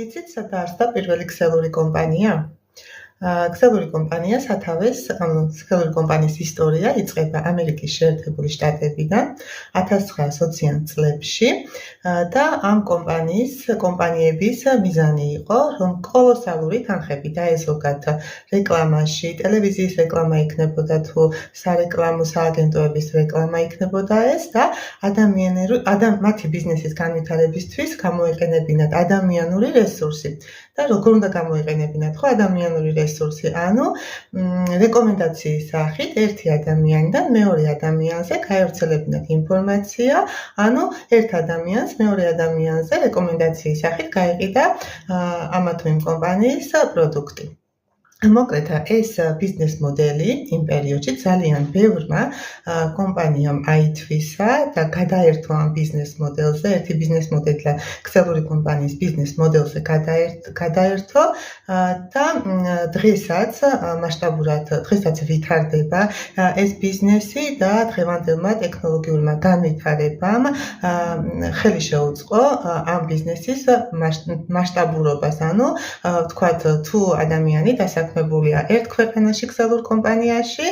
იცით, სადა არსდა პირველი ქსელური კომპანია? ქსელური კომპანია სათავეს, ქსელური კომპანიის ისტორია იწყება ამერიკის შეერთებული შტატებიდან 1920-იან წლებში და ამ კომპანიების მიზანი იყო, რომ კოლოსალური თანხები დაეზოგათ რეკლამაში, ტელევიზიის რეკლამა იქნებოდა თუ სარეკლამო სააგენტოების რეკლამა იქნებოდა ეს და მათი ბიზნესის განვითარებისთვის გამოეყენებინათ ადამიანური რესურსი. და როგორ უნდა გამოიყენებინათ ხო ადამიანური რესურსი? ანუ რეკომენდაციის სახით ერთი ადამიანიდან მეორე ადამიანზე გაევრცელებინათ ინფორმაცია, ანუ ერთ ადამიანს მეორე ადამიანზე რეკომენდაციის სახით გაეყიდა ამა თუ იმ კომპანიის პროდუქტი. მოკლედ ეს ბიზნეს მოდელი იმ პერიოდში ძალიან ბევრმა კომპანიამ აითვისა და გადაერთვა ამ ბიზნეს მოდელზე, ერთი ბიზნეს მოდელი და ქსელური კომპანიის ბიზნეს მოდელზე გადაერთო და დღესაც მასშტაბურად ვითარდება ეს ბიზნესი და დღევანდელმა ტექნოლოგიურმა განვითარებამ ხელი შეუწყო ამ ბიზნესის მასშტაბურობას, ანუ ვთქვათ, თუ ადამიანი დასაქმებულია ერთ ქვეყანაში ქსელურ კომპანიაში,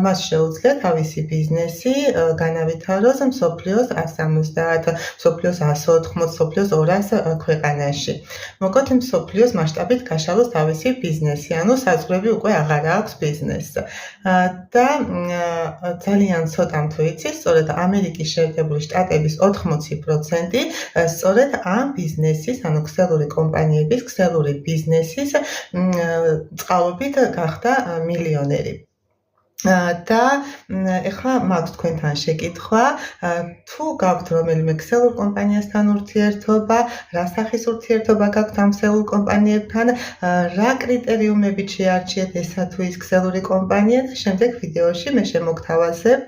მას შეუძლია თავისი ბიზნესი განავითაროს მსოფლიოს 170, მსოფლიოს 180, მსოფლიოს 200 ქვეყანაში. მოკლედ მსოფლიოს მასშტაბით გაშალოს თავისი ბიზნესი, ანუ საზღვრები უკვე აღარ აქვს ბიზნესს. და ძალიან ცოტამ თუ იცის, სწორედ ამერიკის შეერთებული შტატების 80% სწორედ ამ ბიზნესის, ანუ ქსელური კომპანიების, ქსელური ბიზნესის წყალობით გახდა მილიონერი. და ეხლა მაქვს თქვენთან შეკითხვა, თუ გაქვთ რომელიმე ქსელურ კომპანიასთან ურთიერთობა, რა სახის ურთიერთობა გაქვთ ამ ქსელურ კომპანიებთან, რა კრიტერიუმებით შეარჩიეთ ესა თუ ის ქსელური კომპანია და შემდეგ ვიდეოში მე შემოგთავაზებ,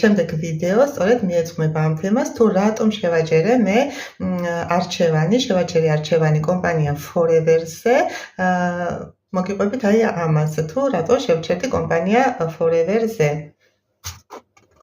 შემდეგ ვიდეო სწორედ მიეძღვნება ამ თემას, თუ რატომ შევაჯერე მე არჩევანი კომპანია Forever-ზე, მოგიყვებით აი ამას, თუ რატო შევჩერდი კომპანია Forever-ზე.